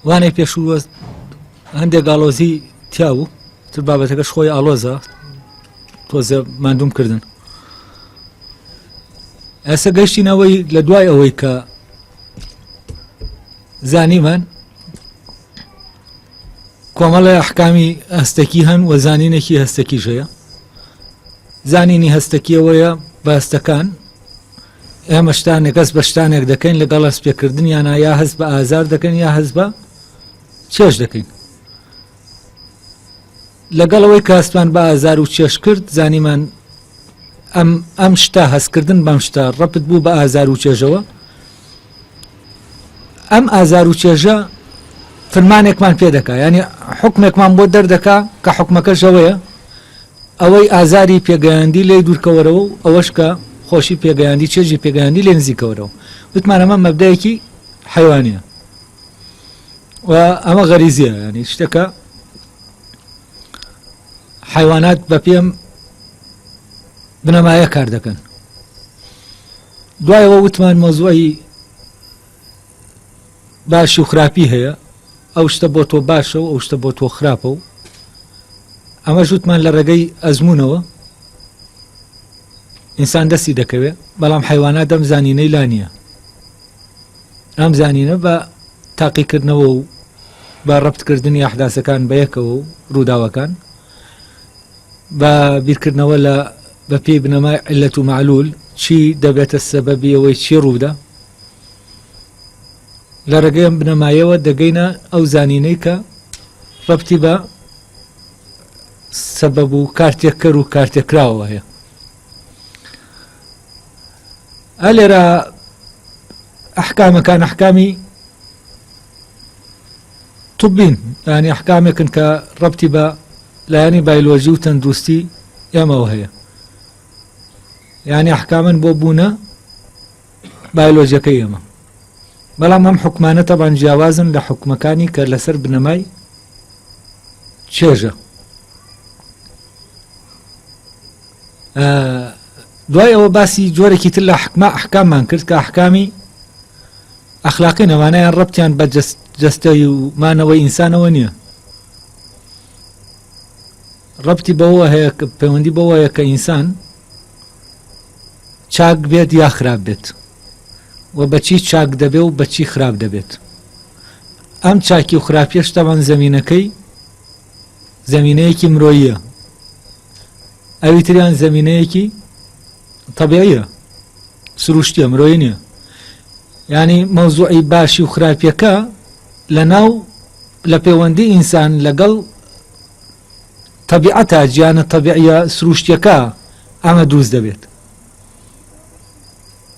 وانەی پێشووە هەندێک ئاڵۆزی تیاو تر بابەتەکەش خۆی ئاڵۆزە تۆزە مادوم کردن. ئێستا گەیشتینەوەی لە دوای ئەوەی کە زانیمان کۆمەڵە ئەحکامی هەستەکی هەن و زانینێکی هەستەکیش هەیە. زانینی هەستەکیەوەیە بە هەستەکان ئێمە شتانێک کەس بە شتانێک دەکەین لەگەڵ هەست پێکردن یان یا هەست بە ئازار دەکەین یا هەست بە چێش دەکەین. لەگەڵەوەی کە هەستمان بە ئازار و چێش کرد زانیمان ئەم شتە هەستکردن بەم شتە ڕەپت بوو بە ئازار و چێژەوە. ئەم ئازار و چێژە فرمانێکمان پێ دەکا ینی حکمێکمان بۆ دەردەکا کە حکمەکەشەوەیە ئەوەی ئازاری پێگەیاندی لێ دوورکەوەرەوە و ئەوەش کە خۆشی پێگەیاندی چێژی پێگەیاندی لێ نزیکەوەرەوە. وتمان ئەمە مەبدەیەکی حیوانیە و ئەمە غەریزیە ینی شتێکە حیوانات بە پێم بنەمایە کار دەکەن. دوایەوە وتمان مۆزوعی باشی و خراپی هەیە ئەو شتە بۆ تۆ باشە و ئەو شتە بۆ تۆ خراپە و ئەمە ژوتمان لە ڕێگەی ئەزمونەوە ئینسان دەستی دەکەوێت بەڵام حیوانات دەم زانینەی لا نییە. ئەم زانینە بە تاقیکردنەوە و بە ڕەبتکردنی ئەحداسەکان بە یەکەوە و ڕووداوەکان بە بیرکردنەوە لە بە پێی بنەمای عیلەت و معلول چی دەبێتە سەبەبی ئەوەی چی ڕوودا لە ڕێگەی بنەمایەوە دەگەینە ئەو زانینەی کە ڕەبتی بە سەبەب و کارتێککەر و کارتێکراوە هەیە. ئەلێرە ئەحکامەکان ئەحکامی طبین ینی ئەحکامێکن کە ڕەبتی بە لایەنی بایۆلۆژی و تەندروستی ئێمەوە هەیە. یعنی ئەحکامن بۆ بوونە بایۆلۆژیەکەی ئێمە. بەڵام ئەم حکمانە تەبان جیاوازن لە حکمەکانی کە لەسەر بنەمای چێژە. دوای ئەوە باسی جۆرێکی تر لە ئەحکاممان کرد کە ئەحکامی ئەخلاقی نەوانەیان ڕەبتیان بە جەستەی و مانەوەی ئینسانەوە نییە. ڕەبتی بەوە هەیە کە پەیوەندی بەوە هەیە کە ئینسان چاک بێت یا خراپ بێت و بەچی چاک دەبێت و بەچی خراپ دەبێت. ئەم چاکی و خراپیەش تەوان زەمینەکەی زەمینەیەکی مرۆییە، ئەوی تریان زەمینەیەکی تەبیعیە سروشتیە مرۆیی نییە. ینی مەوزوعی باشی و خراپیەکە لە ناو لە پەیوەندی ئینسان لەگەڵ تەبیعەتە گیانە تەبیعیە سروشتیەکە ئەمە دروست دەبێت.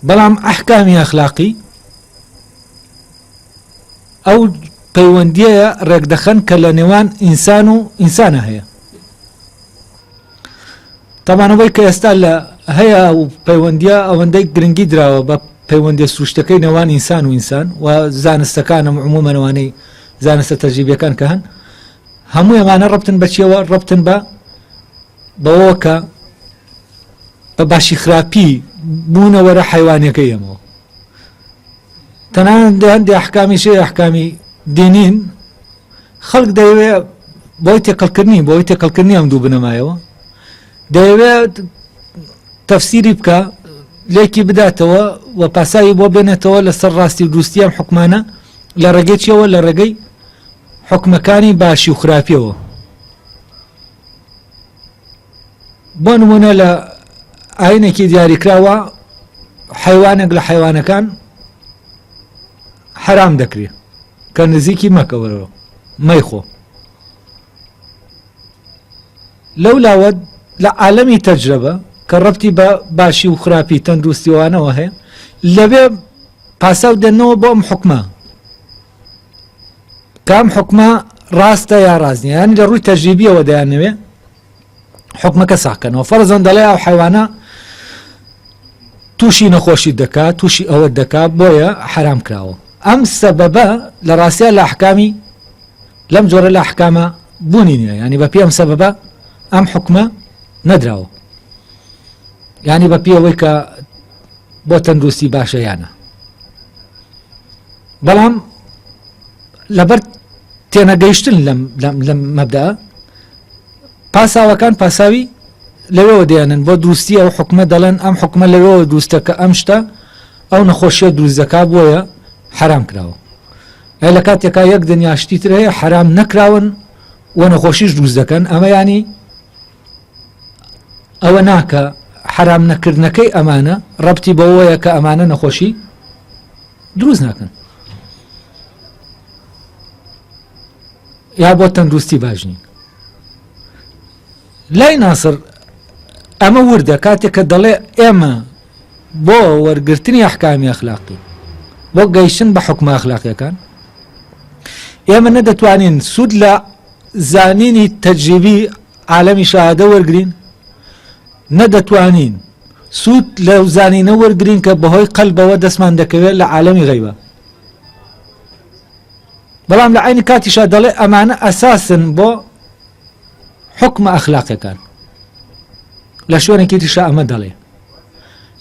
بەڵام ئەحکامی ئەخلاقی ئەو پەیوەندیەیە ڕێکدەخەن کە لە نێوان ئینسان و ئینسانە هەیە. تەمانەوەی کە ئێستا لە هەیە و پەیوەندیە ئەوەندەی گرنگی دراوە بە پەیوەندی سروشتەکەی نێوان ئینسان و ئینسان و زانستەکانم عمومەنەوانەی زانستە تەجریبیەکان کە هەن هەموو ئەمانە ڕەبتن بەچیەوە ڕەبتن بەوە کە بە باشی خراپی بوونەوەرە حیوانەکەی ئەمەوە. تەنانەت هەندێک ئەحکامی شەیە ئەحکامی دینین خەڵک دەیەوێت بۆی تێکەڵکردنی ئەم دوو بنەمایەوە دەیەوێت تەفسیری بکە لێکی بداتەوە و پاسایی بۆ بێنێتەوە لەسەر ڕاستی و دروستی ئەم حکمانە لە ڕێگەی چیەوە لە ڕێگەی حکمەکانی باشی و خراپیەوە. بۆ نمونە لە ئاینێکی دیاریکراوە حیوانێک لە حیوانەکان حرام دەکرێت کە نزیکی مەکەوەرەوە مەیخۆ. لەولاوە لە عالەمی تەجربە کە ڕەبتی بە باشی و خراپی تەندروستیوانەوە هەیە لەبێ پاساو دێنەوە بۆ ئەم حکمە کام حکمە ڕاستە یا ڕاست نییە. یانی لە ڕووی تەجریبیەوە دەیانەوێ حکمەکە ساکەنەوە. فەرزەن دەڵێ ئەو حیوانە تووشی نەخۆشی دەکات تووشی ئەوە دەکات بۆیە حرام کراوە. ئەم سەبەبە لە ڕاستیە لە ئەحکامی لەم جۆرە لە ئەحکامە بوونی نییە. ینی بە پێی ئەم سەبەبە ئەم حکمە نەدراوە. ینی بە پێی ئەوەی کە بۆ تەندروستی باشە یانە. بەڵام لەبەر تێنەگەیشتن لەم مەبدە پاساوەکان پاساوی لەوێەوە دێنن بۆ دروستی ئەو حکومە دەڵێن ئەم حکومە لەوێەوە دروستە کە ئەم شتە ئەو نەخۆشیە دروستەکە بۆیە حرام کراوە لە کاتێکا یەک دنیاشتی تر هەیە حرام نەکراون و نەخۆشیش دروست دەکەن ئەمە ینی ئەوە ناکە حرام نەکردنەکەی ئەمانە ڕەبتی بەوەیە کە ئەمانە نەخۆشی دروست ناکەن یا بۆ تەندروستی باش نین لای ناسر ئەمە وردە کاتێک کە دەڵێ ئێمە بۆ وەرگرتنی ئەحکامی ئەخلاقی بۆ گەیشتن بە حکمە ئەخلاقیەکان ئێمە نەدەتوانین سوود لە زانینی تەجریبی عالەمی شاهادە وەرگرین نەدەتوانین سوود لە زانینە وەرگرین کە بەهۆی قەلبەوە دەستمان دەکەوێت لە عالەمی غەیبە بەڵام لە عینی کاتیشا دەڵێ ئەمانە ئەساسن بۆ حکمە ئەخلاقیەکان لە شوێنێکی تریشا ئەمە دەڵێ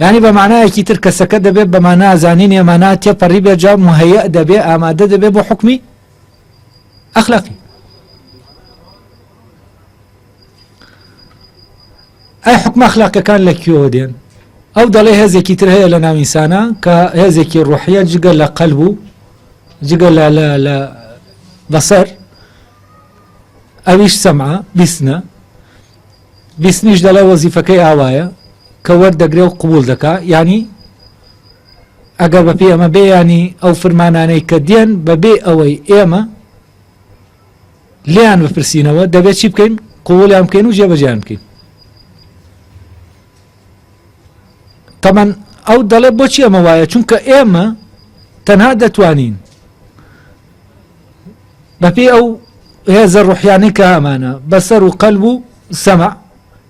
یعنی بە معنایەکی تر کەسەکە دەبێت بە معنای زانینی ئەمانە تێپەڕی بێ جا مهەیە دەبێ ئامادە دەبێت بۆ حکمی ئەخلاقی ئەی حکمە ئەخلاقیەکان لەکوێوە دێن ئەو دەڵێ هێزێکی تر هەیە لە ناو ئینسانە کە هێزێکی ڕوحیە جگە لە قەلب و جگە لە بەسەر ئەویش سەمعە بیستنە بیستنیش دەڵێ وەزیفەکەی ئاوایە کە وەردەگرێ و قبول دەکا ینی ئەگەر بەپێ ئەمە بێ ینی ئەو فرمانانەی کە دێن بەبێ ئەوەی ئێمە لیان بپرسینەوە دەبێت چی بکەین قبولیان بکەین و جێبەجیان بکەین تەمان ئەو دەڵێ بۆچی ئەمە وایە چونکە ئێمە تەنها دەتوانین بەپێ ئەو هێزە ڕوحیانەی کە ئەمانە بەسەر و قەلب و سەمع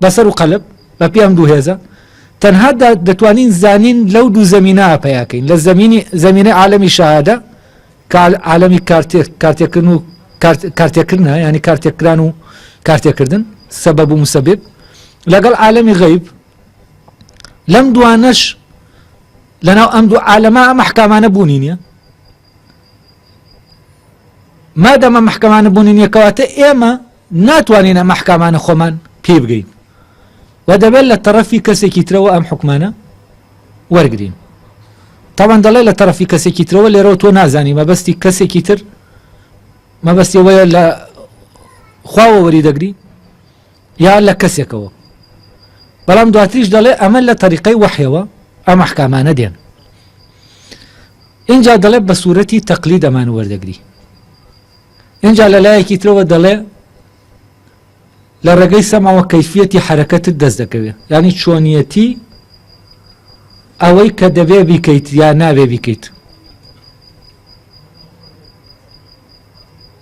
بەسەر و قەلب بەپێ ئەم دوو هێزە تەنها دەتوانین زانین لەو دوو زەمینە ئاپەیاکەین لە زەمینەی عالەمی شاهادە کە عالەمی کارتێکردن و کارتێکردنە ینی کارتێکران و کارتێکردن سەبەب و مسەبب لەگەڵ عالەمی غەیب لەم دوانەش لەناو ئەم دوو عالەمە ئەم ئەحکامانە بوونی نییە مادەمە محکەمانە بوونی نییە کەواتە ئێمە ناتوانین ئەم ئەحکامانە خۆمان پێ بگەین و دەبێت لە تەرەفی کەسێکی ترەوە ئەم حکمانە وەرگرین تاوان دەڵێ لە تەرەفی کەسێکی ترەوە لێرەوە تۆ نازانی مەبەستی کەسێکی تر مەبەستی وەیە لە خواوە وەری دەگری یا لە کەسێکەوە بەڵام دواتریش دەڵێ ئەمە لە تەریقەی وەحیەوە ئەم ئەحکامانە دێن اینجا دەڵێ بە سوورەتی تەقلید ئەمان وەردەگری اینجا لە لایەکی ترەوە دەڵێ لە ڕێگەی سەماوە کەیفیەتی حرەکەتت دەست دەکەوێت ینی چۆنیەتی ئەوەی کە دەبێ بیکەیت یا نابێ بیکەیت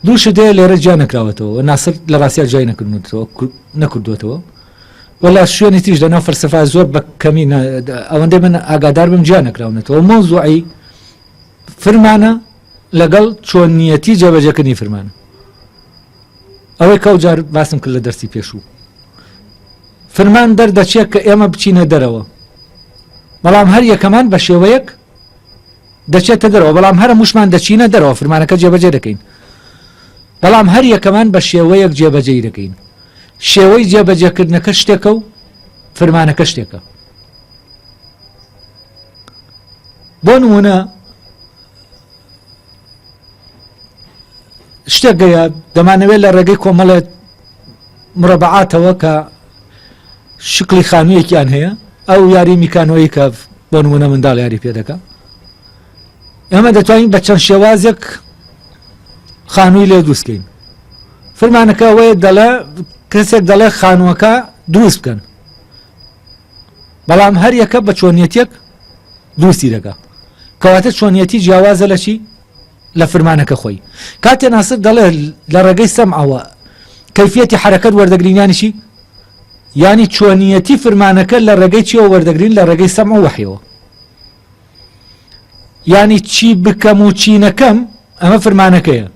دووشت دەیە لێرە جیا نەکراوەتەوە ناسر لە ڕاستیا جای نەکردوێتەوە وەلا شوێنی تریش لەناو فەلسەفا زۆر بە کەمی ئەوەندەی من ئاگادار بم جیا نەکراونێتەوە مۆزوعی فرمانە لەگەڵ چۆنیەتی جێبەجێکردنی فرمانە ئەوەی کەو جار باسم کرد لە دەرسی پێشوو فرمان دەردەچێت کە ئێمە بچینە دەرەوە بەڵام هەر یەکەمان بە شێوەیەک دەچێتە دەرەوە بەڵام هەرە موشمان دەچینە دەرەوە فرمانەکە جێبەجێ دەکەین بەڵام هەر یەکەمان بە شێوەیەک جێبەجێ دەکەین شێوەی جێبەجێکردنەکە شتێکە و فرمانەکە شتێکە بۆ نمونە شتێک گەیە دەمانەوێت لە ڕێگەی کۆمەڵە مرەبعاتەوە کە شکلی خانوویەکیان هەیە ئەو یاری میکانۆیی کە بۆ نمونە منداڵ یاری پێ دەکە ئێمە دەتوانین بە چەند شێوازێک خانووی لێ دروستکەین فرمانەکە ئەوەیە دەڵێ کەسێک دەڵێ خانووەکە دروست بکەن بەڵام هەر یەکە بە چۆنیەتێک دروستی دەکە کەواتە چۆنیەتی جیاوازە لە چی لە فرمانەکە خۆی کاتێ ناسر دەڵێ لە ڕێگەی سەمعەوە کەیفیەتی حرەکەت وەردەگرین یانی چی یانی چۆنیەتی فرمانەکە لە ڕێگەی چیەوە وەردەگرین لە ڕێگەی سەمع و وەحیەوە یانی چی بکەم و چی نەکەم ئەمە فرمانەکەیە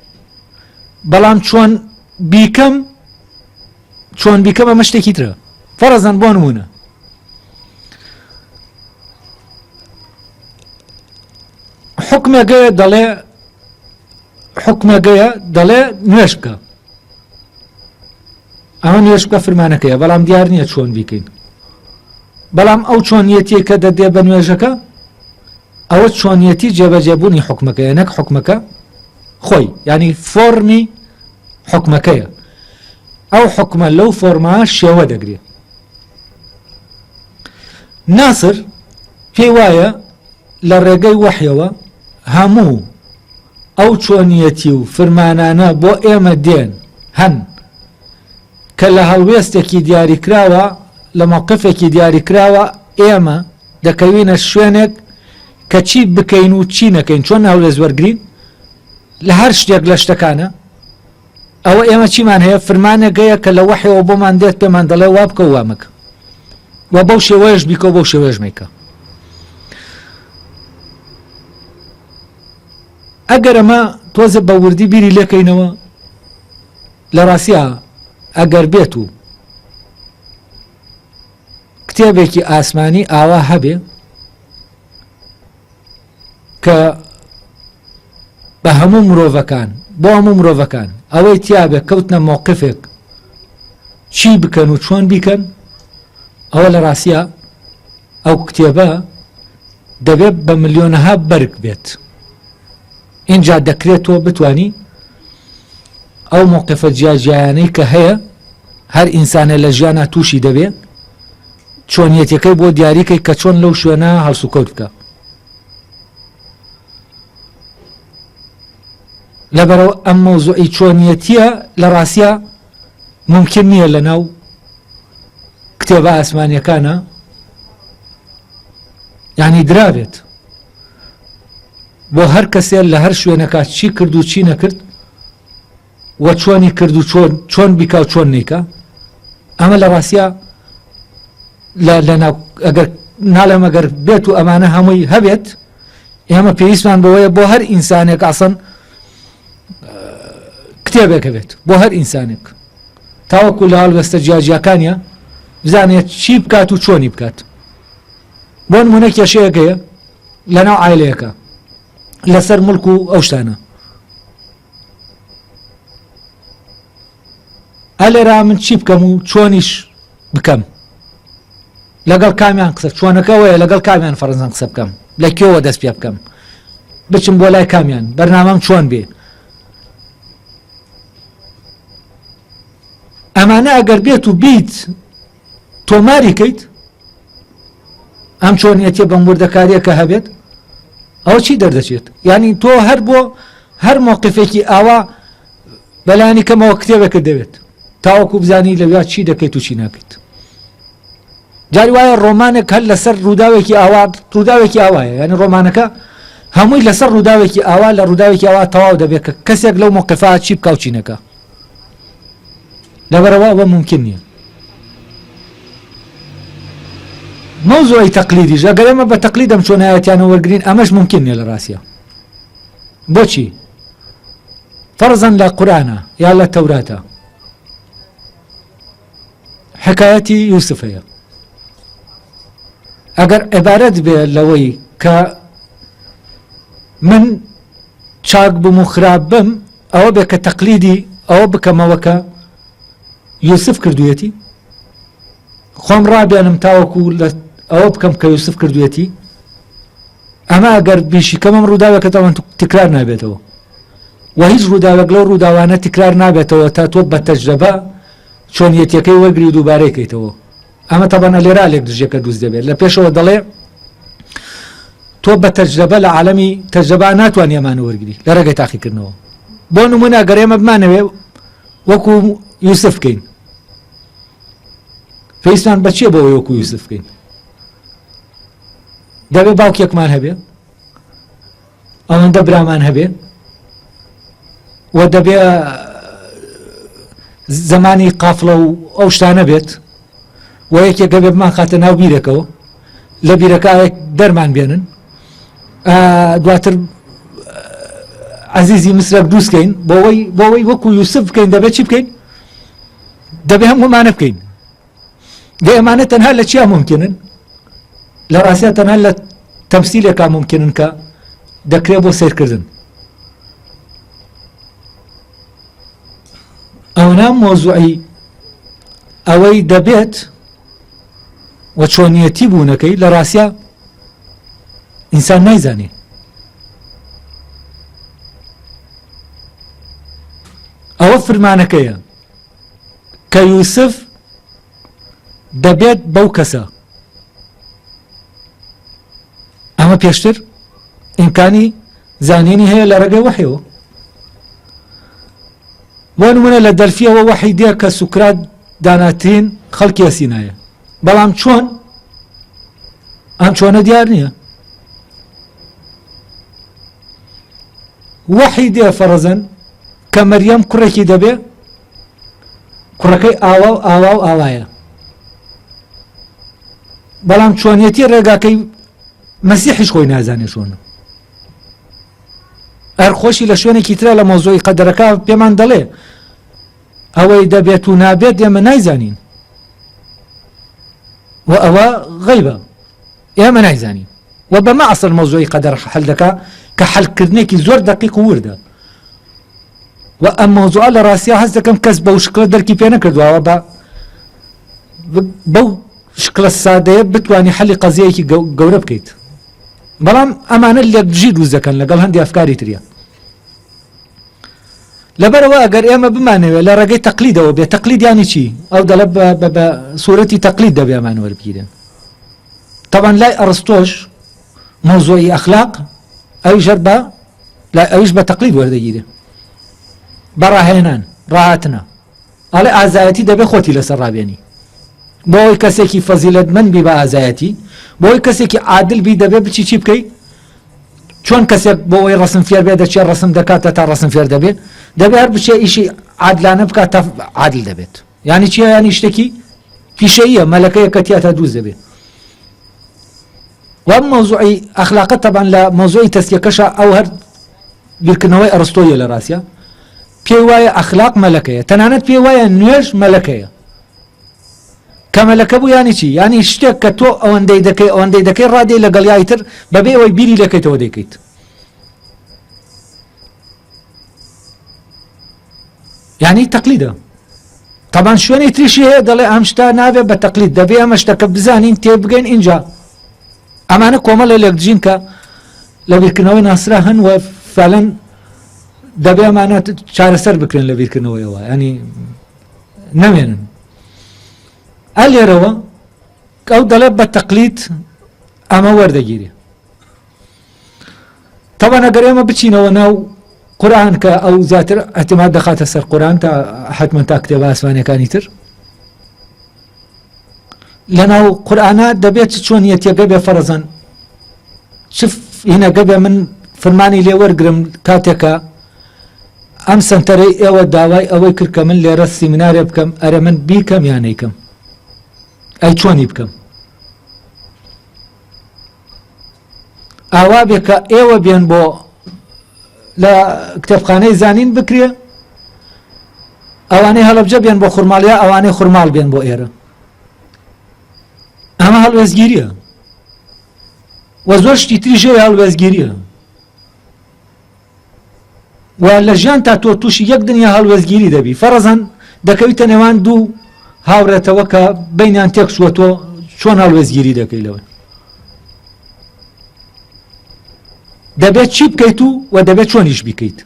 بەڵام چۆن بیکەم ئەمە شتێکی ترە فەرەزەن بۆ نمونە حکمێکە دەڵێ حکمەکەیە دەڵێ نوێش بکە، ئەوە نوێش بکە فەرمانەکەیە، بەڵام دیار نییە چۆن بیکەین. بەڵام ئەو چۆنیەتی کە دەدێ بە نوێژەکە ئەوە چۆنیەتی جێبەجێبوونی حکمەکەیە، نەک حکمەکە خۆی، ینی فۆرمی حکمەکەیە. ئەو حکمە لەو فۆرما شێوە دەگرێت. ناسر پێی وایە لە ڕێگەی وەحیەوە هەموو ئەو چۆنیەتی و فرمانانە بۆ ئێمە دێن هەن کە لە هەڵوێستێکی دیاریکراوە، لە موقفێکی دیاریکراوە ئێمە دەکەوینە شوێنێک کە چی بکەین و چی نەکەین، چۆن هەڵوێز وەرگین لە هەر شتێک لە شتەکانە. ئەوە ئێمە چیمان هەیە؟ فرمانێکەیە کە لە وەحیەوە بۆمان دێت، پێمان دەڵێ وا بکە و وا مەکە، و بەو شێوەیەش بیکە و بەو شێوەیەش مەیکە. ئەگەر ئەمە تۆزە بە وردی بیری لێکەینەوە، لە ڕاستیە ئەگەر بێت و کتێبێکی ئاسمانی ئاوا هەبێ کە بە هەموو مرۆڤەکان، بۆ هەموو مرۆڤەکان ئەوەی تیابێ کەوتنە مووقفێک چی بکەن و چۆن بیکەن، ئەوە لە ڕاستیە ئەو کتێبە دەبێت بە ملیۆنەها بەرگ بێت. اینجا دەکرێت تۆ بتوانی ئەو مووقفە جیاجیانەی کە هەیە هەر ئینسانە لە ژیانە تووشی دەبێت چۆنیەتەکەی بۆ دیاریکەی کە چۆن لەو شوێنە هەڵسوکەوت بکە. لەبەرەوە ئەم مەوزوعی چۆنیەتیە لە ڕاستیە ممکن نییە لە ناو کتێبە ئاسمانیەکانە یعنی درابێت بۆ هەر کەسێک لە هەر شوێنەکە چی کرد و چی نەکرد و چۆنی کرد و چۆن بیکە و چۆن نیکە. ئەمە لە ڕاستیە لە ناو ئەگەر ناڵێم ئەگەر بێت و ئەمانە هەمووی هەبێت، ئێمە پێویستمان بەوەیە بۆ هەر ئینسانێک ئاسن کتێبێکە بێت بۆ هەر ئینسانێک، تاوەکو لە هەڵوێستە جیاجیەکانیە بزانێت چی بکات و چۆنی بکات. بۆ نمونە کێشەیەکەیە لە ناو عایلەیەکە لەسەر مڵک و ئەو شتانە، ئەلێرا من چی بکەم و چۆنیش بکەم، لەگەڵ کامیان قسە چۆنەکەوەیە، لەگەڵ کامیان فەرزان قسە بکەم، لە کێوە دەست پێ بکەم، بچم بۆ لای کامیان، بەرنامەم چۆن بێ. ئەمانە ئەگەر بێت و بیت تۆماری کەیت ئەم چۆنیەتیە بەم وردەکاریە کە هەبێت، ئەو چی دەردەچێت؟ یعنی تۆ هەر بۆ هەر مووقفێکی ئاوا بەلایانی کەمەوە کتێبێکت دەوێت تاوەکو بزانی لەویا چی دەکەیت و چی ناکەیت. جاری وایە ڕۆمانێک هەر لەسەر ڕووداوێکی ئاوایە، یعنی ڕۆمانەکە هەمووی لەسەر ڕووداوێکی ئاوا لە ڕووداوێکی ئاوا تەواو دەبێت کە کەسێک لەو مووقفە چی بکە و چی نەکە. لەبەرەوە ئەوە ممکن نییە. مەوزوعی تەقلیدیش ئەگەر ئێمە بە تەقلیدەم چۆنایەتیانە وەرگرین ئەمەش ممکن نییە لە ڕاستیە. بۆچی؟ فەرزەن لە قورئانە یا لە تەوراتە حکایەتی یوسف هەیە، ئەگەر عیبارەت بێ لەوەی کە من چاک بم و خراپ بم، ئەوە بێ کە تەقلیدی ئەوە بکەمەوە کە یوسف کردویەتی، خۆم ڕابێنم تاوەکو ئەوە بکەم کە یوسف کردویەتی، ئەمە ئەگەر بیشی کەمەم ڕووداوێکەوە تکرار نابێتەوە و هیچ ڕووداوێک لەو ڕووداوانە تکرار نابێتەوە تا تۆ بە تەجربە چۆنیەتیەکەی وەرگری و دووبارەیەکەیتەوە. ئەمە تەبەنە لێرا لێک دژێکە دروست دەبێت، لە پێشەوە دەڵێ تۆ بە تەجربە لە عالەمی تەجربە ناتوانانی ئەمانە وەرگری لە ڕێگەی تاقیکردنەوە. بۆ نمونە ئەگەر ئێمە بمانەوێ وەکو یوسف بکەین، پێویستمان بەچیە بۆەوەی وەکو یوسف بکەین؟ دەبێ باوکێکمان هەبێ، ئەوەندە برامان هەبێ و دەبێ زمانی قافڵە و ئەو شتانە بێت و یەکێک دەبێ بمان خاتە ناو بیرەکەەوە، لە بیرەکەیەک دەرمان بێنن، دواتر عەزیزی مسرێک دروستکەین بۆەوەی وەکو یوسف بکەین. دەبێت چی بکەین؟ دەبێ هەموومانە بکەین. دێ ئەمانە تەنها لە چیا ممکنن؟ لە ڕاستیە تەنها لە تەمسیلێکا ممکنن کە دەکرێت بۆ سیرکردن. ئەوە مۆزوعی ئەوەی دەبێت و چۆنیەتی بوونەکەی لە ڕاستیە ئینسان نایزانێ. ئەوە فرمانەکەیە کە یوسف دەبێت بەو کەسە. ئەمە پێشتر ئیمکانی زانینی هەیە لە ڕێگەی وحیەوە. بۆ نمونە لە دەرفیەوە وحی دێ کە سوکرات داناترین خەڵکی ئەسینایە، بەڵام چۆن ئەم چۆنە دیار نییە. وحی دێ فەرەزەن کە مەریەم کوڕێکی دەبێ، کوڕەکەی ئاوا و ئاوا و ئاوایە، بەڵام چۆنیەتی ڕێگاکەی مەسیحیش خۆی نازانێ چۆنە. ئەرخۆشی لە شوێنێکی ترە لە مۆزۆی قەدەرەکە پێمان دەڵێ ئەوەی دەبێت و نابێت ئێمە نایزانین و ئەوە غەیبە، ئێمە نایزانین و بەمە ئەسڵ مۆزۆی قەدەر حەل دەکا کە حەلکردنێکی زۆر دەقیق و وردە. و ئەم مۆزوعە لە ڕاستیە هەست دەکەم کەس بەو شکڵە دەرکی پێ نەکردووە بەو شکڵە سادەیە بتوانی حەلی قەزیەیەکی گەورە بکەیت، بەڵام ئەمانە لێکدژی دروست دەکەن لەگەڵ هەندی ئەفکاری تریە. لەبەرەوە ئەگەر ئێمە بمانەوێت لە ڕێگەی تەقلیدەوە بێ، تەقلید یانی چی؟ ئەو دەڵێ بە سوورەتی تەقلید دەبێ ئەمان وەربگیرن. طبعا لای ئەرسطۆش مۆزۆی ئەخلاق ئەویش بە تەقلید وەردەگیرێ، بەڕاهێنان ڕاهاتنە، ئەڵێ ئازایەتی دەبێ خۆتی لەسەر ڕابێنی. بۆی کەسێکی فەزیلەتمەند بی بە ئازایەتی، بۆی کەسێکی عادل بی دەبێ بچی چی بکەی؟ چۆن کەسێک بۆی ڕسم فێر بێ دەچێت ڕسم دەکاتە تا ڕسم فێر دەبێت، دەبێت هەر بچێ ئیشی عادلانە بکات تا عادل دەبێت. یعنی چیە؟ یعنی شتێکی پیشەییە، مەلەکەیە کە تیاتە دووز دەبێت. و مۆزوعی ئەخلاقە طبعا لە مۆزوعی تەسکیەکەشە ئەو هەر بیرکردنەوەی ئەرسطۆیە لە ڕاستیە، پێی وایە ئەخلاق مەلەکەیە، تەنانەت پێی وایە نوێژ مەلەکەیە. کە مەلەکە بوو یانی چی؟ یانی شتێک کە تۆ ئەوەندەی دەکەی ڕادەی لەگەڵ یای تر بەبێ ئەوەی بیری لەکەیتەوە دەیکەیت. یعنی تەقلیدە. طبعا شوێنی تریشی هەیە دەڵێ ئەم شتە نابێت بە تەقلید، دەبێ ئەمە شتەکە بزانین تێبگەین اینجا. ئەمانە کۆمەڵە لێکدژین کە لە بیرکردنەوەی ناسرا هەن و فعلەن دەبێ ئەمانە چارەسەر بکرێن لە بیرکردنەوەیەوە، ینی نەمێنن. ئەلێرەوە ئەو دەڵێت بە تەقلید ئەمە وەردەگیری. طبعا ئەگەر ئێمە بچینەوە ناو قورئان کە ئەو زیاتر ئەحتیمال دەخاتە سەر قورئان تا حتمەن تا کتێبە ئاسمانیەکانی تر، لەناو قورئانە دەبێت چۆنیەتیەکە بێ فەرەزەن چ هینەکە بێ من فەرمانی لێ وەرگرم کاتێکە ئەم سەنتەرەی ئێوە داوای ئەوەی کرد کە من لێرە سیمینارێ بکەم، ئەرە من بیکەم یان نەیکەم، ئەی چۆنی بکەم؟ ئاوا بێ کە ئێوە بێن بۆ لە کتێبخانەی زانین بکرێ، ئەوانەی هەڵەبجە بێن بۆ خورماڵیا، ئەوانەی خورماڵ بێن بۆ ئێرە. ئەمە هەڵوێزگیریە و زۆر شتی تریژەیە هەڵوێزگیریە. و لە ژیان تا تۆ تووشی یەک دنیا هەڵوێزگیری دەبی. فەرەزەن دەکەویتە نێوان دوو هاوڕێتەوە کە بەینیان تێک چووە، تۆ چۆن هەڵوێزگیری دەکەی لەوە؟ دەبێت چی بکەیت و دەبێت چۆنیش بیکەیت.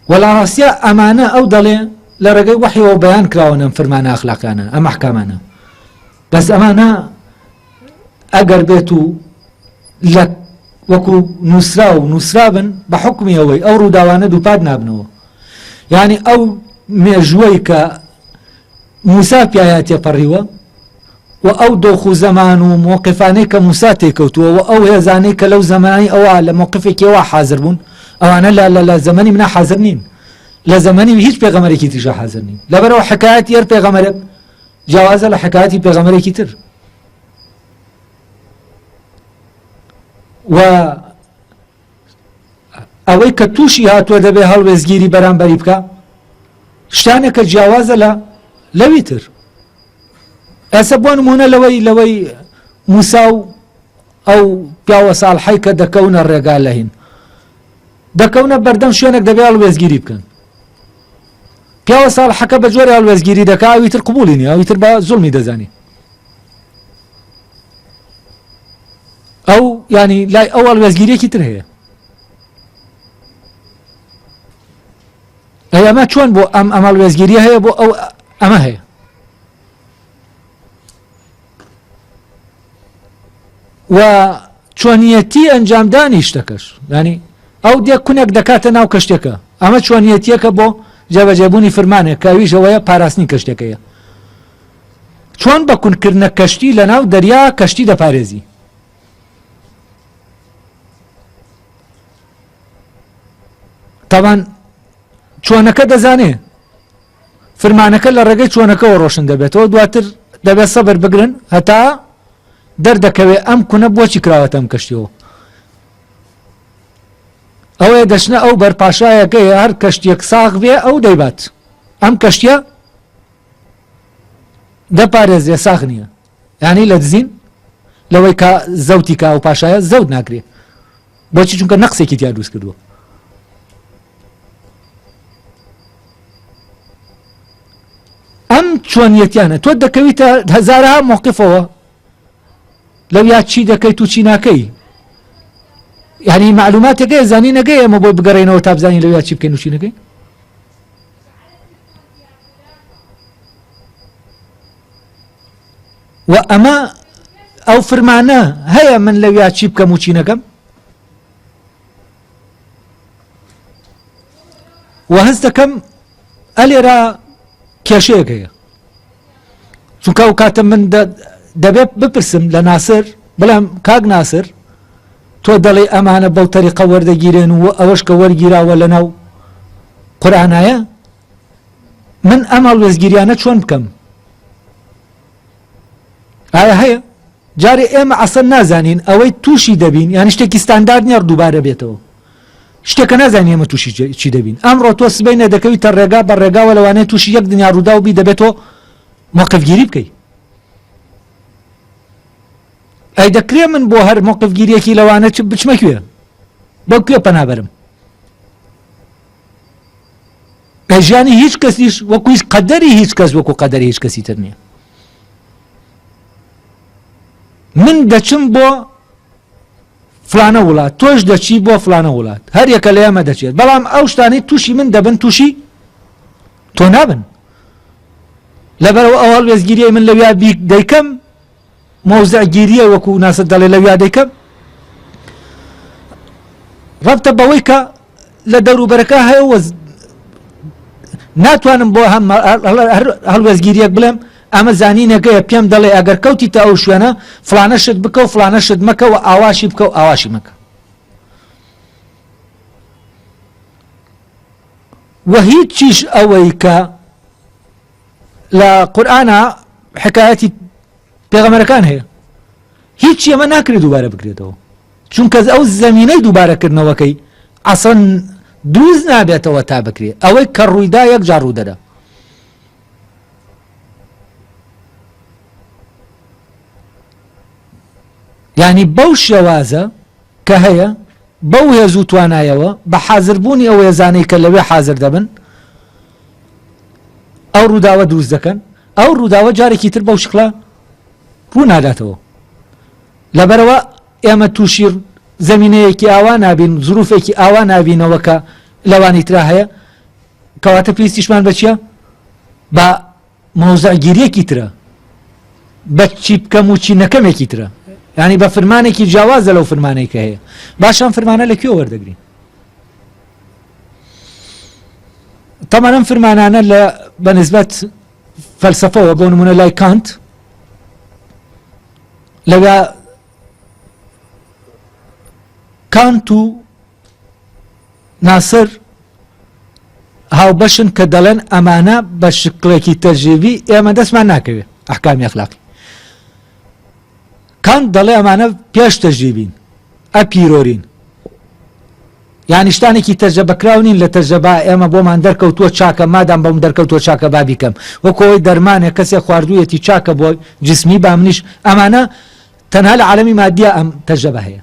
و لە ڕاستیە ئەمانە ئەو دەڵێ لە ڕێگەی وحیەوە بەیان کراوەن ئەم فەرمانە ئەخلاقانە، ئەم ئەحکامانە. بەس ئەمانە ئەگەر بێت و لە وەکو نووسرا بن بە حکمی ئەوەی ئەو ڕووداوانە دووپات نابنەوە. یعنی ئەو مێژوەی کە موسا پیایا تێپەڕیوە و ئەو دۆخ و زەمان و موقفانەی کە موسا تێکەوتووە و ئەو هێزانەی کە لەو زەمانی ئەوە لە موقفێکیەوە حاضر بوون، ئەوانە لە زەمانی منە حاضر نین، لە زەمانی هیچ پێغەمبەرێکی تریشە حاضر نین. لەبەرەوە حکایەتی هەر پێغەمبەرێک جیاوازە لە حکایەتی پێغەمبەرێکی تر. و ئەوەی کە تووشی هاتووە دەبێ هەڵوێزگیری بەرامبەری بکە، شتانێک کە جیاوازە لەوی تر. ئێستا بۆ نمونە لەوەی موسا و ئەو پیاوە ساڵحەی کە دەکەونە ڕێگا لە هین، دەکەونە بەردەم شوێنێک دەبێ هەڵوێزگیری بکەن. پیاوە ساڵحەکە بە جۆرە هەڵوێزگیری دەکا ئەویتر قبولی نییە ئەویتر بە زوڵمی دەزانی ئەو ینی لای ئەو هەڵوێزگیریەکی تر هەیە ئەمە چۆن بۆ ئەم هەڵوێزگیریە هەیە بۆ ئەو ئەمە هەیە و چۆنیەتی ئەنجامدانی شتەکەش ینی ئەو دێک کونێک دەکاتە ناو کەشتێکە ئەمە چۆنیەتیەکە بۆ جێبەجێبوونی فرمانێک کە ئەویشەوەیە پاراستنی کەشتەکەیە چۆن بە کونکردنە کەشتی لە ناو دەریا کەشتی دەپارێزی تاوان چۆنەکە دەزانێ فرمانەکە لە ڕێگەی چۆنەکەەوە ڕۆشن دەبێتەوە دواتر دەبێت سەبر بگرن هەتا دەردەکەوێت ئەم کونە بۆچی کراوەتە ئەم کەشتیەوە ئەوەیە دەچنە ئەو بەرپاشایەکەی هەر کەشتێک ساغ بێ ئەو دەیبات ئەم کەشتە دەپارێزێ ساغ نییە یعنی لە دزین لەوەی کە زەوتی کا ئەو پاشایە زەوت ناکرێ بۆچی چونکە نەقسێکی تیا دروست کردووە ئەم چۆنیەتیانە تۆ دەکەویتە هەزارها موقفەوە لەو یا چی دەکەیت و چی ناکەی یعنی معلوماتێکەکەی زانی نەگەی ئەمە بۆ بگەڕێنەوە تا بزانین لەو یا چی بکەین و چی نەکەی و ئەمە ئەو فرمانە هەیە من لەو یا چی بکەم و چی نەکەم و هەست دەکەم ئەلێرە کێشەیەک هەیە چونکە ئەو کاتە من دەبێت بپرسم لە ناسر بەڵام کاک ناسر تۆ دەڵێ ئەمانە بەو تەریقە وەردەگیرێن و ئەوەش کە وەرگیراوە لەناو قورئانایە من ئەم هەڵوێزگیریانە چۆن بکەم ئایا هەیە جارێ ئێمە عەسەر نازانین ئەوەی تووشی دەبین یانی شتێکی ستاندارد نییە دووبارە بێتەوە شتێکە نازانین ئێمە تووشی چی دەبین ئەمڕۆ تۆ سبەینە دەکەویتە ڕێگا بە ڕێگاوە لەوانەیە تووشی یەک دنیا ڕوودا و بی دەبێتەوە موقفگیری بکەیت ئەی دەکرێ من بۆ هەر موقفگیریەکی لەوانە بچمە کوێ بەو کوێ پەنابەرم ژیانی هیچ کەسیش وەکو هیچ قەدەری هیچ کەس وەکو قەدەری هیچ کەسی تر نییە من دەچم بۆ فلانە وڵات تۆش دەچی بۆ فلانە وڵات هەر یەکە لە ئێمە دەچێت بەڵام ئەو شتانەی تووشی من دەبن تووشی تۆ نابن لەبەرەوە ئەو هەڵوێزگیریەی من لەویا دەیکەم مۆزەعگیریە وەکو ناسر دەڵێ لەویا دەیکەم ڕەبتە بەوەی کە لە دەوروبەرەکە هەیە ناتوانم بۆ هەڵوێزگیریەک بڵێم ئەمە زانینەکەیە پێم دەڵێ ئەگەر کەوتیتە ئەو شوێنە فلانە شت بکە و فلانە شت مەکە و ئاواشی بکە و ئاواشی مەکە و هیچ چیش ئەوەی کە لە قورئانە حکایەتی پێغەمبەرەکان هەیە هیچ ئەمە ناکرێت دووبارە بکرێتەوە چونکە ئەو زەمینەی دووبارەکردنەوەکەی ئەسڵ دروست نابێتەوە تا بکرێت ئەوەی کە ڕوویدا یەک جار ڕوو دەدا یعنی بەو شێوازە کە هەیە بەو هێزوو توانایەوە بە حازربوونی ئەو هێزانەی کە لەوێ حازر دەبن ئەو ڕووداوە دروست دەکەن ئەو ڕووداوە جارێکی تر بەو شکڵە ڕوو ناداتەوە لەبەرەوە ئێمە تووشی زەمینەیەکی ئاوا نابین زروفێکی ئاوا نابینەوە کە لەوانی ترا هەیە کەواتە پێویستیشمان بە چییە بە مۆزەعگیریەکی ترە بە چی بکەم و چی نەکەمێکی ترە یعنی بە فرمانێکی جیاوازە لەو فرمانەی کە هەیە باشان فرمانە لەکوێ وەردەگرین تەمان ئەم فرمانانە لە بەنسبەت فەلسەفەوە بۆ نمونە لای کانت لەوێ کانت و ناسر هاوبەشن کە دەڵێن ئەمانە بە شکلێکی تەرژیبی ئێمە دەستمان ناکەوێت ئەحکامی ئەخلاقی کانت دەڵێ ئەمانە پێش تەرژیبین ئەپیرۆرین یعنی شتانێکی تەرجەبەکراونین لە تەرجەبا ئێمە بۆمان دەرکەوتووە چاکە مادام بەم دەرکەوتووە چاکە بابیکەم وەکەوەی دەرمانێک کەسێک خواردوویەتی چاکە بۆ جسمی با منیش ئەمانە تەنها لە عالەمی مادیە ئەم تەرجەبە هەیە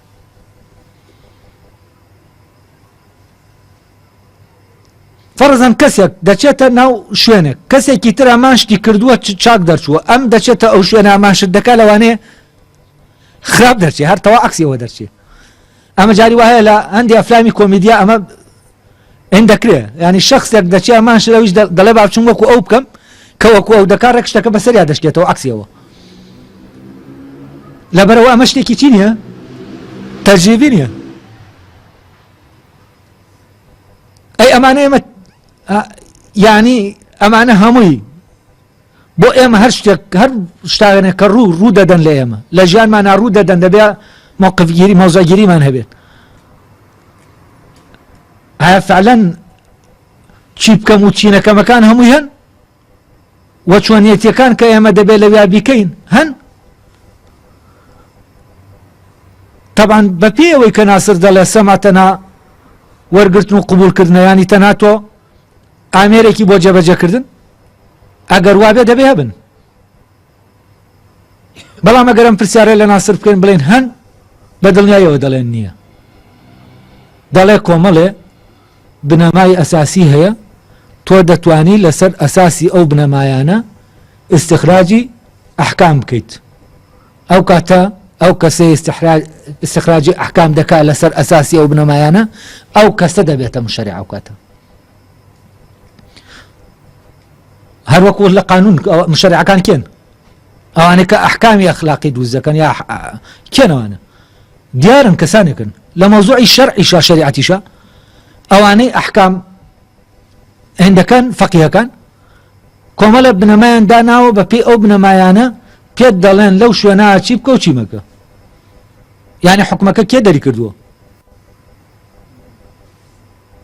فەرزەن کەسێک دەچێتە ناو شوێنێک کەسێکی تر ئەمان شتی کردووە چاک دەرچووە ئەم دەچێتە ئەو شوێنە ئەمان شت دەکا لەوانەیە خراپ دەرچێ هەرتەوا عەکسیەوە دەرچێ ئەمە جاری وایە لە هەندی ئەفلامی کۆمیدیا ئەمە ئین دەکرێ ینی شخصێک دەچێ ئەمان شەویش دەڵێ با بچم وەکو ئەو بکەم کە وەکو ئەو دەکا ڕێک شتەکە بەسەریا دەشتێتەوە عەکسیەوە لەبەرەوە ئەمە شتێکی چی نییە تەجریبی نییە ئەی ئەمانە ئێمە یعنی ئەمانە هەمووی بۆ ئێمە هەر شتێک هەر شتانێک کە ڕوو دەدەن لە ئێمە لە ژیانمانە ڕوو دەدەن دەبێ موقفگیری مۆزەگیریمان هەبێت ئایا فعلەن چی بکەم و چینەکەمەکان هەمووی هەن وە چۆنیەتیەکان کە ئێمە دەبێت لەویا بیکەین هەن طبعا بە پێی ئەوەی کە ناسر دەڵێ سەما تەنها وەرگرتن و قبولکردنە ینی تەنها تۆ ئامێرێکی بۆ جێبەجێکردن ئەگەر وابێ دەبێ هەبن بەڵام ئەگەر ئەم پرسیارە لە ناسر بکەین بڵێن هەن بە دڵنیاییەوە دەڵێن نییە دەڵێ کۆمەڵێ بنەمای ئەساسی هەیە تۆ دەتوانی لەسەر ئەساسی ئەو بنەمایانە استخراجی ئەحکام بکەیت ئەو کاتە ئەو کەسەی استخراجی ئەحکام دەکات لەسەر ئەساسی ئەو بنەمایانە ئەو کەسە دەبێتە مشەریع ئەو کاتە هەر وەکو لە قانون مشەریعەکان کێن ئەوانەی کە ئەحکامی ئەخلاقی دروست دەکەن یا کێنەوانە دیارن کەسانێکن لە مەوزوعی شەرعیشا شەریعەتیشا ئەوانەی ئەحکام هێندەکان فەقیهەکان کۆمەڵە بنەمایان داناوە بە پێی ئەو بنەمایانە پێت دەڵێن لەو شوێنە چی بکە و چی مەکە یعنی حکومەکە کێ دەری کردووە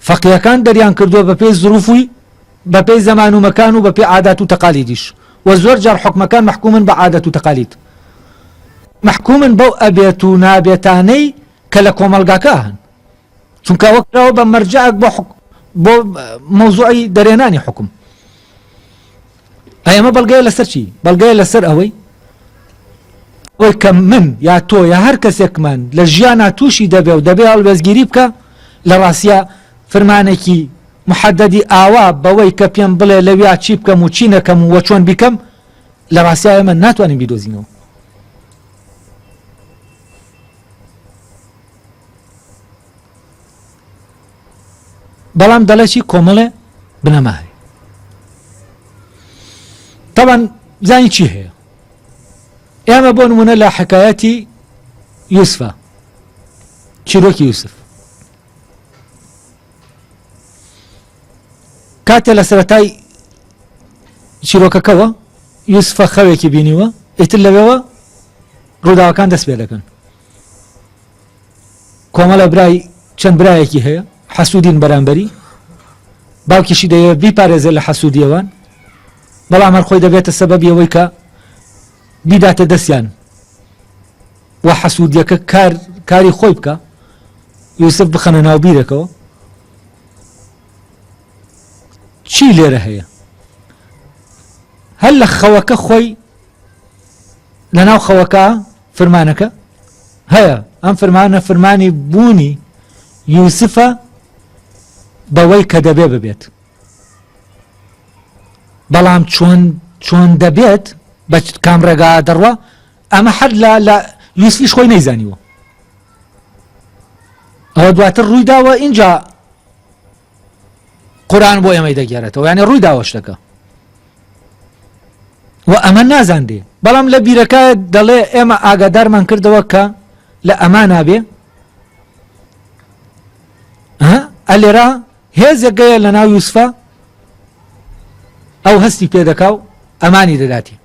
فەقیهەکان دەریان کردووە بە پێی ظروفی بە پێی زەمان و مەکان و بە پێی عادات و تەقالیدیش و زۆر جار حکومەکان محکومن بە عادەت و تەقالید محکومن بەو ئەبێت و نابێتانەی کە لە کۆمەلگاکە هەن چونکە وەکراوە بە مەرجعێک بۆ مەوزوعی دەرێنانی حکم ئەمە بەڵگەیە لەسەر چی بەڵگەیە لەسەر ئەوەی کە من یا تۆ یا هەر کەسێکمان لە ژیانە تووشی دەبێ و دەبێ هەڵوێزگیری بکە لە ڕاستیە فرمانێکی محەدەدی ئاوا بەوەی کە پێم بڵێ لەویا چی بکەم و چی نەکەم و چۆن بیکەم لە ڕاستیە ئێمە ناتوانین بیدۆزینەوە بەڵام دەڵێ چی کۆمەڵێ بنەما هەیە طبعا زانی چی هەیە ئێمە بۆ نمونە لە حکایەتی یوسفە چیرۆکی یوسف کاتێ لە سەرەتای چیرۆکەکەوە یوسفە خەوێکی بینیوە ئیتر لەوێەوە ڕووداوەکان دەست پێ دەکەن کۆمەڵە برای چەند برایەکی هەیە حەسوودین بەرامبەری باوکیشی دەیەوێت بیپارێزێت لە حەسوودیەوان بەڵام هەر خۆی دەبێتە سەبەبی ئەوەی کە بیداتە دەستیان و حەسوودیەکە کاری خۆی بکە یوسف بخەنە ناو بیرێکەوە چی لێرە هەیە هەر لە خەوەکە خۆی لە ناو خەوەکە فرمانەکە هەیە ئەم فرمانە فرمانی بوونی یوسفە بەوەی کە دەبێ ببێت بەڵام چۆن دەبێت بە کام ڕێگا دەڕوە ئەمە هەر لە یوسفیش خۆی نەیزانیوە ئەوە دواتر ڕووی داوە اینجا قورآن بۆ ئێمەی دەگێڕێتەوە یعنی ڕووی داوە شتەکە و ئەمە نازاندێ بەڵام لە بیرەکە دەڵێ ئێمە ئاگادارمان کردەوە کە لە ئەمان نابێ ئەلێرا هێزێکگەیە لە ناو یوسفە ئەو هەستی پێدەکا و ئەمانی دەداتی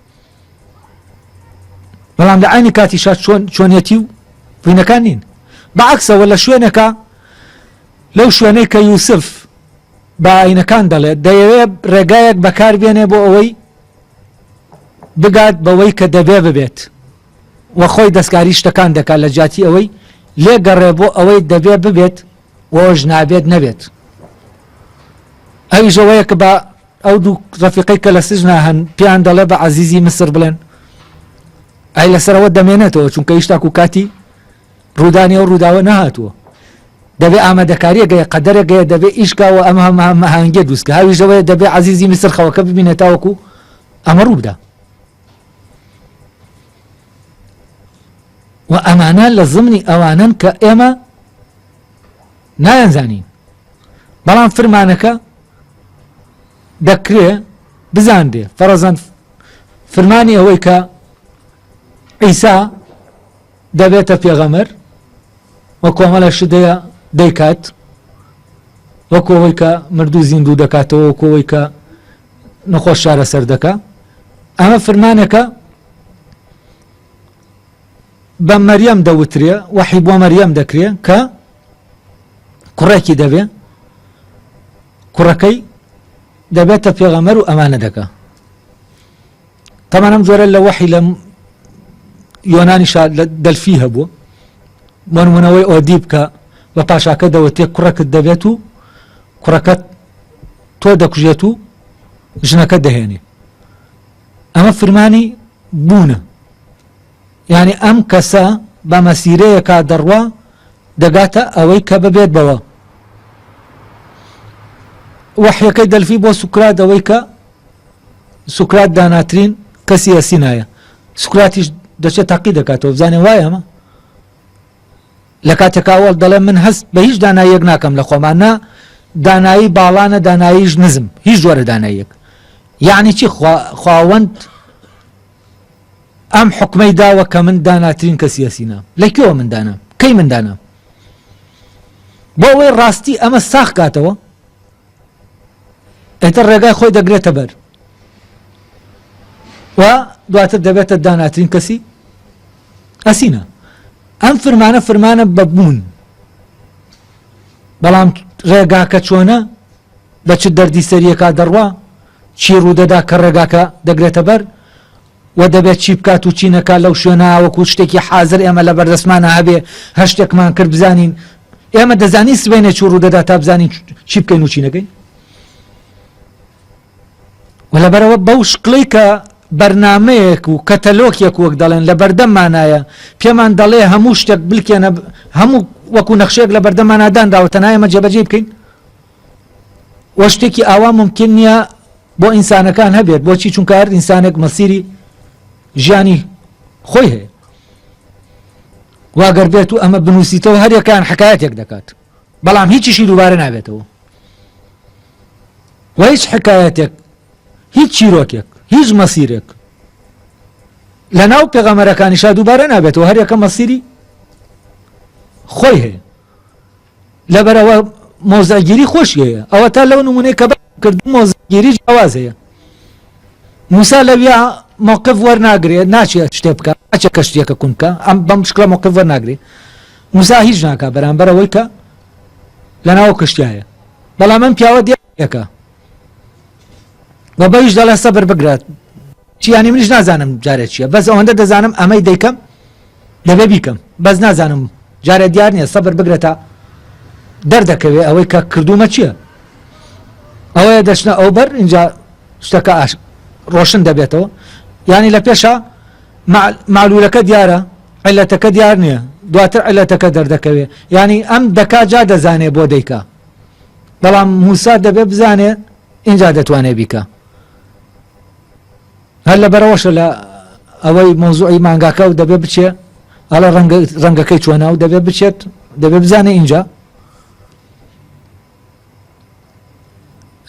بەڵام لە عینی کاتیشا چۆنیەتی و بووینەکان نین بەعەکسەوە لە شوێنەکە لەو شوێنەی کە یوسف بە ئاینەکان دەڵێت دەیەوێت ڕێگایەک بەکار بێنێ بۆ ئەوەی بگات بەوەی کە دەبێ ببێت و خۆی دەستکاری شتەکان دەکات لە جاتی ئەوەی لێگەڕێ بۆ ئەوەی دەبێ ببێت وەژ نابێت نەبێت ئەویش ئەوەیە کە بە ئەو دوو ڕەفیقەی کە لە سژنا هەن پیان دەڵێ بە عەزیزی مسر بڵێن ئای لەسەرەوە دەمێنێتەوە چونکە هیچ تاکو کاتی ڕوودانی ئەو ڕووداوە نەهاتووە دەبێ ئامادەکاریە گەیە قەدەرە گەیە دەبێ ئیشکاوە ئەمە مەهانگێ دروستکە هاویژەوەی دەبێ عەزیزی میسر خەوەکە ببینێت تاوەکو ئەمە ڕوو بدە و ئەمانە لە زمنی ئەوانن کە ئێمە نایانزانین بەڵام فرمانەکە دەکرێ بزاندێ فەرەزەن فرمانی ئەوەی کە عیسا دەبێتە پێغەمبەر وە کۆمەڵە شدەیە دەیکات وەکو ئەوەی کە مردوو زیندوو دەکاتەوە وەکو ئەوەی کە نەخۆش شارە سەر دەکا ئەمە فرمانەکە بە مەریەم دەوترێ وحی بۆ مەریەم دەکرێ کە کوڕێکی دەبێ کوڕەکەی دەبێتە پێغەمبەر و ئەمانە دەکا تەمانەم جۆرە لە وحی لە یۆنانیشا دەلفی هەبووە بۆ نمونەوەی ئۆدیب کە بە پاشاکە دەوتێ کوڕەکەت دەبێت و کوڕەکەت تۆ دەکوژێت و ژنەکە دەهێنێ ئەمە فرمانی بوونە یعنی ئەم کەسە بە مەسیرەیەکا دەڕوا دەگاتە ئەوەی کە ببێت بەوە وحیەکەی دەلفی بۆ سوکرات ئەوەی کە سوکرات داناترین کەسی ئەسینایە سوکراتیش دەچێت تاقی دەکاتەوە بزانێ وایە ئەمە لە کاتێک ئەوەڵ دەڵێ من هەست بە هیچ داناییەک ناکەم لە خۆمانە دانایی باڵانە داناییش نزم هیچ جۆرە داناییەک یعنی چی خواوەند ئەم حکمەی داوە کە من داناترین کەسی ئەسینام لەکوێوە من دانام کەی من دانام بۆ ئەوەی ڕاستی ئەمە ساخ کاتەوە ئێتر ڕێگای خۆی دەگرێتە بەر و دواتر دەبێتە داناترین کەسی ئەسینە ئەم فرمانە بەبوون بەڵام ڕێگاکە چۆنە بە چ دەردی سەریەکە دەڕوا چی ڕوودەدا کە ڕێگاکە دەگرێتە بەر و دەبێت چی بکات و چی نەکات لەو شوێنە وەکو شتێکی حازر ئێمە لە بەردەستمانە هەبێ هەر شتێکمان کرد بزانین ئێمە دەزانی سبەینە چی ڕوودەدا تا بزانین چی بکەین و چی نەکەین و لەبەرەوە بەو شقڵەی کە بەرنامەیەک و کەتەلۆکێک وەک دەڵێن لە بەردەممانایە پێمان دەڵێ هەموو شتێک بلکێنە هەموو وەکو نەخشەیەک لە بەردەمانادانراوە تەنها ئێمە جێبەجێ بکەین وە شتێکی ئاوا ممکن نییە بۆ ئینسانەکان هەبێت بۆچی چونکە هەر ئینسانێک مەسیری ژیانی خۆی هەیە واگەر بێت و ئەمە بنووسیتەوە هەریەکان حکایەتێک دەکات بەڵام هیچیشی دووبارە نابێتەوە و هیچ حکایەتێک هیچ چیرۆکێک هیچ مەسیرێک لە ناو پێغەمبەرەکانیشا دووبارە نابێتەوە هەریەکە مەسیری خۆی هەیە لەبەرەوە مۆزەگیری خۆشی هەیە ئەوە تا لەو نمونەی کە کرد مۆزەگیری جیاواز هەیە موسا لەویا موقف وەرناگرێت ناچێت شتێ بکە ناچێت کە شتێکە کوون بکە ئەم بەم شکڵە موقف وەرناگرێت موسا هیچ ناکات بەرامبەرەوەی کە لە ناو کشتیایە بەڵام ئەم پیاوە دیارەکە و بەیش دەڵێ سەبر بگرات چیانی منیش نازانم جارێت چییە بەس ئەوەندە دەزانم ئەمەی دەیکەم دەبێ بیکەم بەس نازانم جارێ دیار نییە سەبر بگرێتە دەردەکەوێ ئەوەی کە کردومە چییە ئەوەیە دەچنە ئەو بەر اینجا شتەکە ڕۆشن دەبێتەوە یعنی لە پێشە معلولەکە دیارە عیلەتەکە دیار نییە دواتر عیلەتەکە دەردەکەوێ یعنی ئەم دەکا جا دەزانێ بۆ دەیکا بەڵام موسا دەبێ بزانێ اینجا دەتوانێ بیکە هەر لەبەرەوەشە لە ئەوەی مۆزوعی مانگاکە و دەبێ بچێ ئەڵە ڕەنگەکەی چۆنە و دەبێ بچێت دەبێ بزانێ اینجا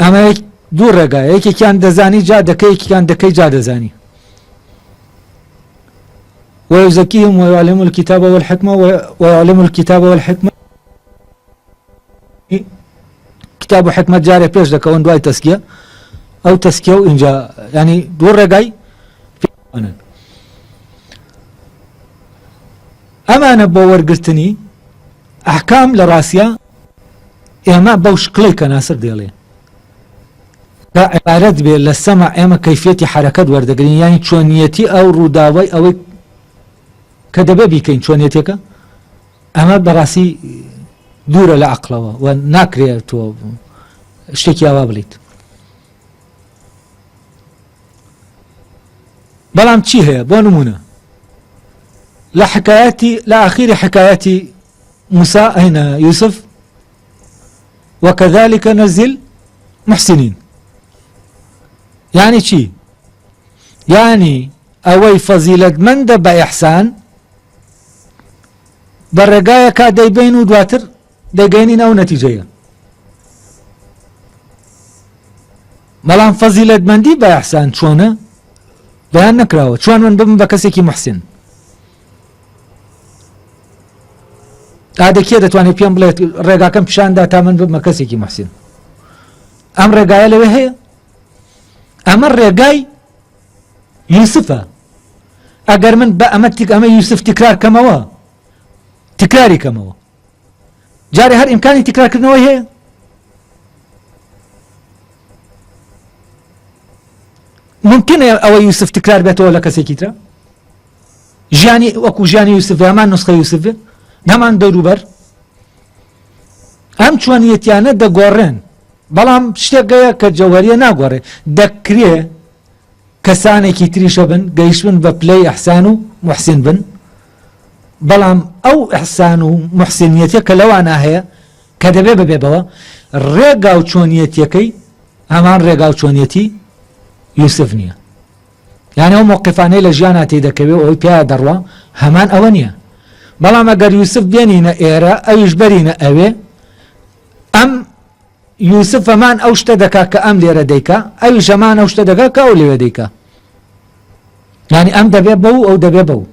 ئەمە دوو ڕێگا یەکێکیان دەزانی جا دەکەی یەکێکیان دەکەی جا دەزانی ويزكيهم ويعلم الكتاب والحكمة ويعلم الكتاب والحكمة كتاب وحكمة جاري بيش دكون دواي تسكية أو تسكية وإنجا يعني دور رقاي أمانة بور قلتني أحكام لراسيا إما بوش قليك ناصر ديالي عبارت بي للسمع إما كيفية حركات وردقلين يعني چونيتي أو روداوي أو كدبه بيكين چونيتيكا أما براسي دوره لعقلوا وناكري تو اشتكي أوابليت بلام چی هي بو نمونه لحكاياتي لأخير حكاياتي موسى أين يوسف وكذلك نزل محسنين. يعني چی؟ يعني اوي فضيلة من ده بإحسان برقايا كا ديبينو دواتر ديقينين او نتيجة. بلان فضيلة من دي بإحسان چونه بيان نكراوه چون من بم بكسيكي محسن. هذا كي دتواني بيان بليت رقا كم بشان دا تا من بم بكسيكي محسن. ام رقايا لوي هي ام الرقاي يوسفه اگر من بأمتك اما يوسف تكرار كما هو تكراري كما هو جاري هر امكاني تكرار كرنوه هي ممكن او يوسف تكرار بيته ولا كسيكي ترى جاني وكو جاني يوسف همان نسخة يوسف همان دروبر ام چوانيتيانا دا غورين بلام شتاقيا كجوهرية ناغوري دكريه كساني كي تريشا بن قيش بن ببلاي احسانو محسن بن بلام او احسانو محسنيتي كلو انا هي كدبي ببيبوا ريقاو چونيتي كي همان ريقاو چونيتي يوسف نيا يعني هو موقفاني لجياناتي دكبي او بيا دروا همان اوانيا بلام اگر يوسف بينينا ايرا او يجبرينا اوي ام يوسف همان اوشتدكا كأم لرديكا اي جمان اوشتدكا كأو لرديكا يعني ام دبي بو او دبي بو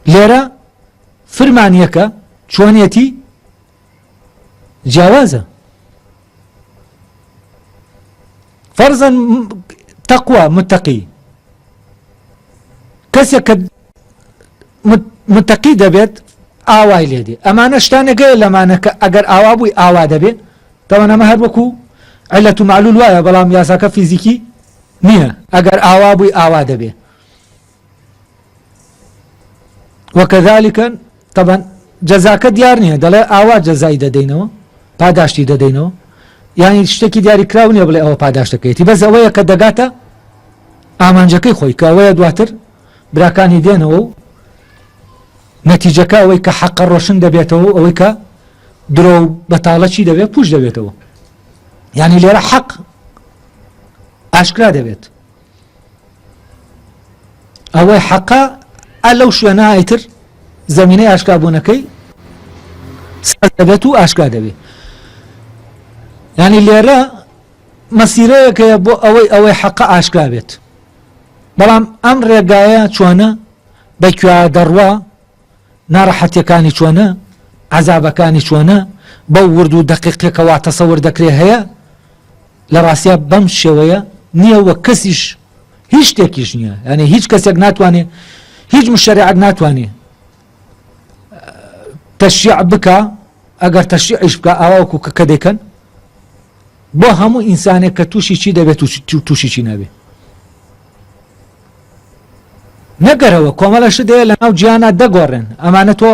ليرا فرمانيكا شوانيتي جوازة فرضا تقوى متقي كسك متقي دبيت آواي ليدي أمانة شتانة قيل لما أقر آوابوي آوا دبي طبعا ما هر وكو علة معلول وايا بلام ياساك فيزيكي نية أقر آوابوي آوا دبي وكذلك طبعا جزاك ديار نية دلا آوا جزاي ددينو پاداشتی ددينو يعني شتكي دياري كراوني بلا أو پاداشتكيتي بس أويا كدقاتا آمانجكي خوي كأويا دواتر براكاني دينو نتيجة كأوي كحق الروشن دبيته أوي كدرو بطالة شي دبيت بوش دبيته يعني اللي راح حق أشكرا دبيت أوي حقا ألو شو نايتر زميني أشكرا بونكي دبيتو أشكرا دبيت يعني اللي راح مسيرة كيبو أوي حقا أشكرا بيت بلام أمر رقايا شوانا بكوا دروا ناڕەحەتیەکانی كاني شوانا عذاب كاني شوانا بورد ودقيق كوا تصور دكري هيا لراسيا بمش شوية نيا وكسيش هيش تكيش نيا يعني هيش كسيك ناتواني هيش مشاريع ناتواني تشيع بك اگر تشيعش بك اواوكو كديكن بو همو انساني كتوشي چي دبي توشي چي نبي نقره كومالاش ده لناو جيانا دقورن امانتو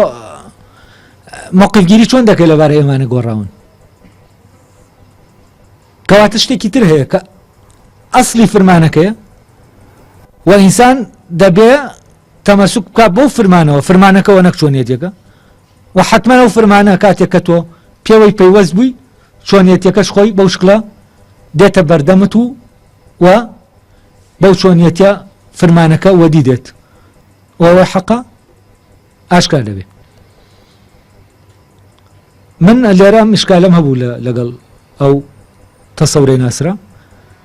موقف گیری چون دکه لباره امانه گوراون كواتشتي كتير هي اصلي فرمانك وانسان دبي تمسك كابو فرمانك ونك شون يديك وحتما لو فرمانك كاتيكتو بيوي بيوزبي شون يديك شوي بوشكلا ديتا بردمتو و بوشون يتيا فرمانك وديدت وهو حقا اشكال دبي من اللي راه مشكالهم هبو لقل او تصوري ناسرة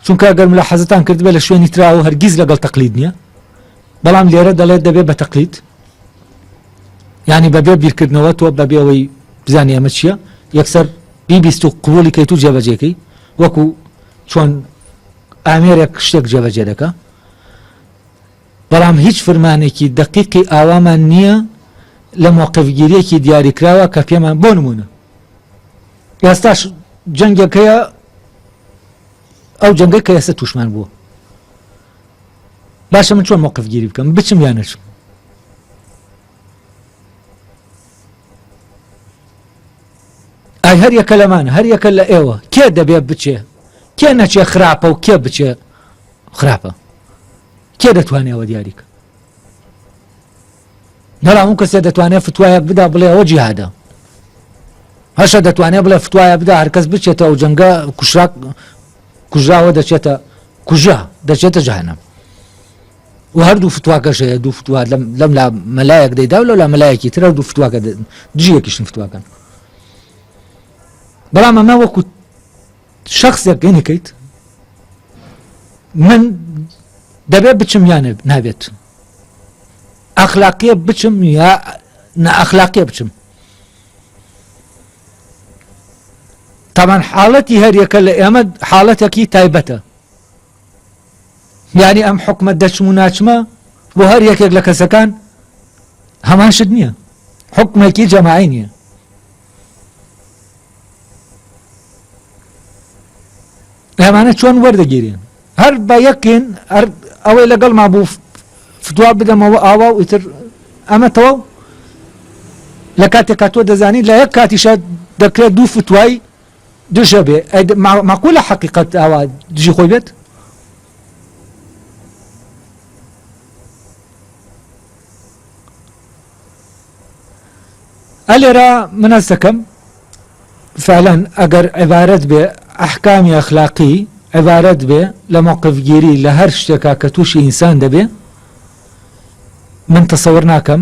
چونك اگر ملاحظتان کرد بلا شويني تراو هرگيز لقل تقليدنيا بلام ليرة دلت دبي بتقليد يعني ببي بيركدنوات وببي وي بزاني امتشيا يكسر بيستو قبولي كيتو جابجيكي وكو شون اميرك شتك جابجيدكا بلام هیچ فرمانێکی دقیقی ئاوامان نییە لە مووقفگیریەکی دیاریکراوە کە پێمان بۆ نمونە ئێستاش جەنگەکەیە ئەو جەنگەی کە ئێستا تووشمان بووە باشە من چۆن مووقفگیری بکەم بچم یان نەچم ئای هەر یەکە لەمانە هەر یەکە لە ئێوە کێ دەبێت بچێ کێ نەچێ خراپە و کێ بچێ خراپە كي دتواني او دياريك نرى ممكن سيدتواني فتوايك بدا بلي او جهادا هەشە دەتوانێت بڵێ فتوایە بدا هەرکەس بچێتەوە جەنگە کوژراوە دەچێتە کوژا دەچێتە جەهەنەم و هەردوو فتواکەش هەیە دوو فتوا لەم لا مەلایەک دەیدا و لەو لا مەلایەکی ترە دوو فتواکە دژیەکیشن فتواکەن بەڵام ئەمە وەکو شخصێک گەینەکەیت من دەبێت بچم یانە نابێت ئەخلاقیە بچم یا نەئەخلاقیە بچم طبعا حاڵەتی هەریەکە لە ئێمە حاڵەتێکی تایبەتە یعنی ئەم حکومە دەچم و ناچمە بۆ هەر یەکێک لە کەسەکان هەمان شت نییە حکومێکی جەماعی نییە ئەمانە چۆن وەردەگیرێن هەر بە یەکێن ئەوەی لەگەڵ ما بوو فتوا بدەمەوە ئاوا و ئیتر ئەمە تەواو لە کاتێکا تۆ دەزانی لە یەک کاتیشە دەکرێت دوو فتوای دژە بێ معقولە حەقیقەت ئاوا دژی خۆی بێت ئەلێرە من هەست دەکەم فعلا ئەگەر عیبارەت بێ ئەحکامی ئەخلاقی عیبارەت بێ لە موقفگیری لە هەر شتێکا کە تووشی ئینسان دەبێ من تەسەوەر ناکەم